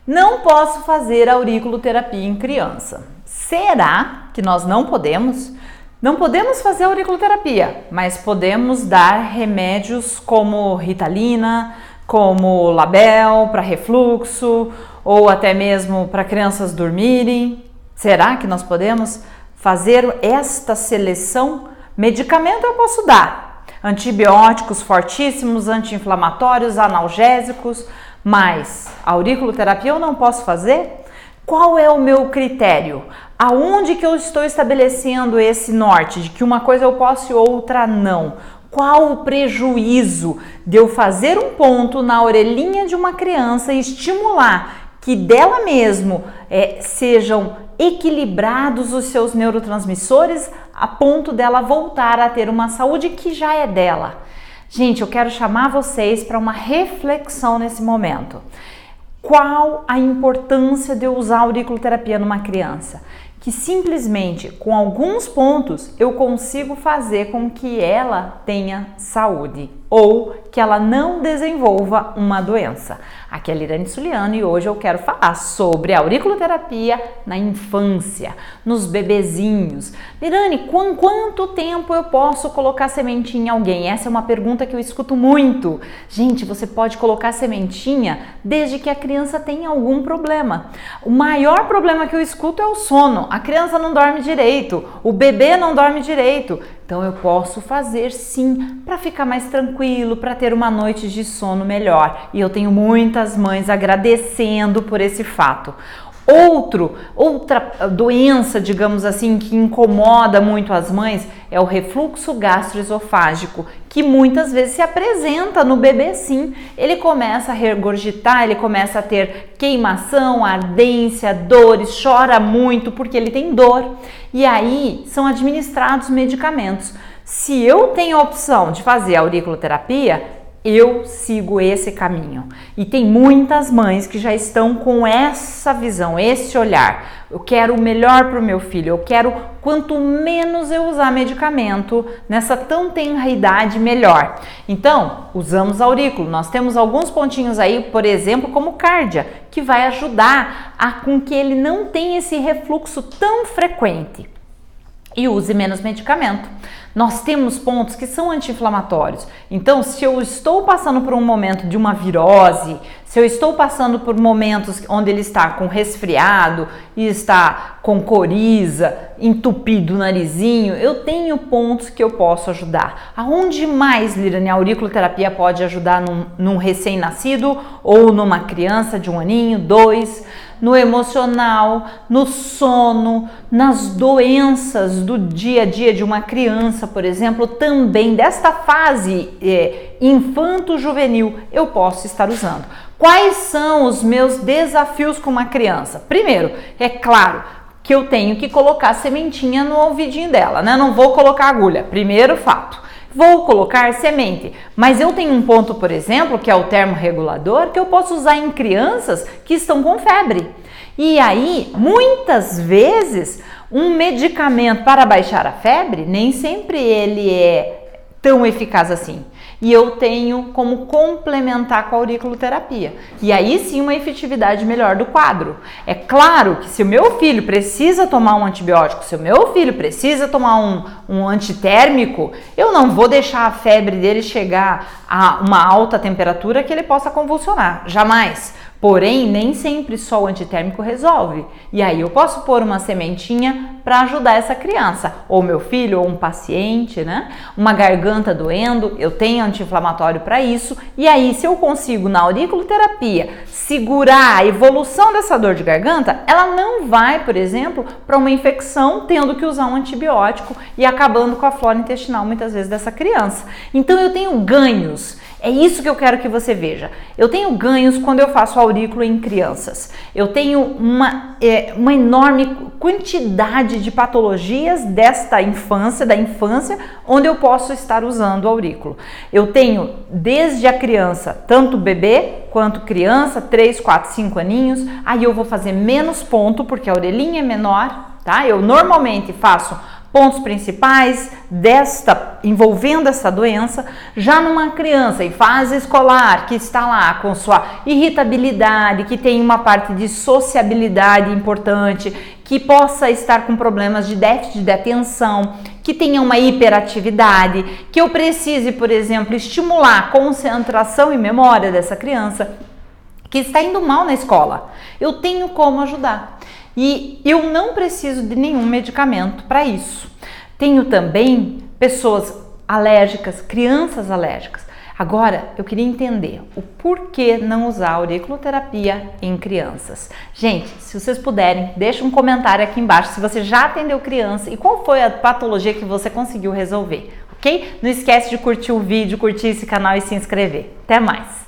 Não posso fazer auriculoterapia em criança. Será que nós não podemos? Não podemos fazer auriculoterapia, mas podemos dar remédios como Ritalina, como Label para refluxo ou até mesmo para crianças dormirem. Será que nós podemos fazer esta seleção? Medicamento eu posso dar, antibióticos fortíssimos, anti-inflamatórios, analgésicos, mas auriculoterapia eu não posso fazer? Qual é o meu critério? Aonde que eu estou estabelecendo esse norte de que uma coisa eu posso e outra não? Qual o prejuízo de eu fazer um ponto na orelhinha de uma criança e estimular que dela mesmo sejam equilibrados os seus neurotransmissores a ponto dela voltar a ter uma saúde que já é dela? Gente, eu quero chamar vocês para uma reflexão nesse momento. Qual a importância de eu usar a auriculoterapia numa criança? Que simplesmente com alguns pontos eu consigo fazer com que ela tenha saúde ou que ela não desenvolva uma doença. Aqui é a Lirane Suliano e hoje eu quero falar sobre a auriculoterapia na infância, nos bebezinhos. Lirane, com quanto tempo eu posso colocar sementinha em alguém? Essa é uma pergunta que eu escuto muito. Gente, você pode colocar sementinha desde que a criança tenha algum problema. O maior problema que eu escuto é o sono. A criança não dorme direito, o bebê não dorme direito. Então eu posso fazer sim para ficar mais tranquilo, para ter uma noite de sono melhor. E eu tenho muitas mães agradecendo por esse fato. Outra doença, digamos assim, que incomoda muito as mães é o refluxo gastroesofágico, que muitas vezes se apresenta no bebê sim. Ele começa a regurgitar, ele começa a ter queimação, ardência, dores, chora muito porque ele tem dor. E aí são administrados medicamentos. Se eu tenho a opção de fazer auriculoterapia, eu sigo esse caminho. E tem muitas mães que já estão com essa visão, esse olhar. Eu quero o melhor para o meu filho, eu quero quanto menos eu usar medicamento nessa tão tenra idade, melhor. Então, usamos aurículo. Nós temos alguns pontinhos aí, por exemplo, como cárdia, que vai ajudar com que ele não tenha esse refluxo tão frequente e use menos medicamento. Nós temos pontos que são anti-inflamatórios. Então, se eu estou passando por um momento de uma virose, se eu estou passando por momentos onde ele está com resfriado e está com coriza, entupido o narizinho, eu tenho pontos que eu posso ajudar. Aonde mais, Lirane, a auriculoterapia pode ajudar num recém-nascido ou numa criança de 1 aninho, 2? No emocional, no sono, nas doenças do dia a dia de uma criança, por exemplo, também desta fase infanto-juvenil, eu posso estar usando. Quais são os meus desafios com uma criança? Primeiro, é claro que eu tenho que colocar sementinha no ouvidinho dela, né? Não vou colocar agulha, primeiro fato. Vou colocar semente, mas eu tenho um ponto, por exemplo, que é o termorregulador, que eu posso usar em crianças que estão com febre. E aí, muitas vezes, um medicamento para baixar a febre, nem sempre ele é tão eficaz assim. E eu tenho como complementar com a auriculoterapia. E aí sim uma efetividade melhor do quadro. É claro que se o meu filho precisa tomar um antibiótico, se o meu filho precisa tomar um antitérmico, eu não vou deixar a febre dele chegar a uma alta temperatura que ele possa convulsionar. Jamais. Porém, nem sempre só o antitérmico resolve. E aí eu posso pôr uma sementinha para ajudar essa criança, ou meu filho, ou um paciente, né? Uma garganta doendo, eu tenho anti-inflamatório para isso. E aí, se eu consigo na auriculoterapia segurar a evolução dessa dor de garganta, ela não vai, por exemplo, para uma infecção tendo que usar um antibiótico e acabando com a flora intestinal muitas vezes dessa criança. Então eu tenho ganhos. É isso que eu quero que você veja. Eu tenho ganhos quando eu faço aurículo em crianças. Eu tenho uma enorme quantidade de patologias desta infância, da infância, onde eu posso estar usando o aurículo. Eu tenho desde a criança, tanto bebê quanto criança, 3, 4, 5 aninhos. Aí eu vou fazer menos ponto, porque a orelhinha é menor, tá? Eu normalmente faço pontos principais envolvendo essa doença. Já numa criança em fase escolar que está lá com sua irritabilidade, que tem uma parte de sociabilidade importante, que possa estar com problemas de déficit de atenção, que tenha uma hiperatividade, que eu precise, por exemplo, estimular a concentração e memória dessa criança, que está indo mal na escola, eu tenho como ajudar. E eu não preciso de nenhum medicamento para isso. Tenho também pessoas alérgicas, crianças alérgicas. Agora, eu queria entender o porquê não usar auriculoterapia em crianças. Gente, se vocês puderem, deixa um comentário aqui embaixo se você já atendeu criança e qual foi a patologia que você conseguiu resolver, ok? Não esquece de curtir o vídeo, curtir esse canal e se inscrever. Até mais!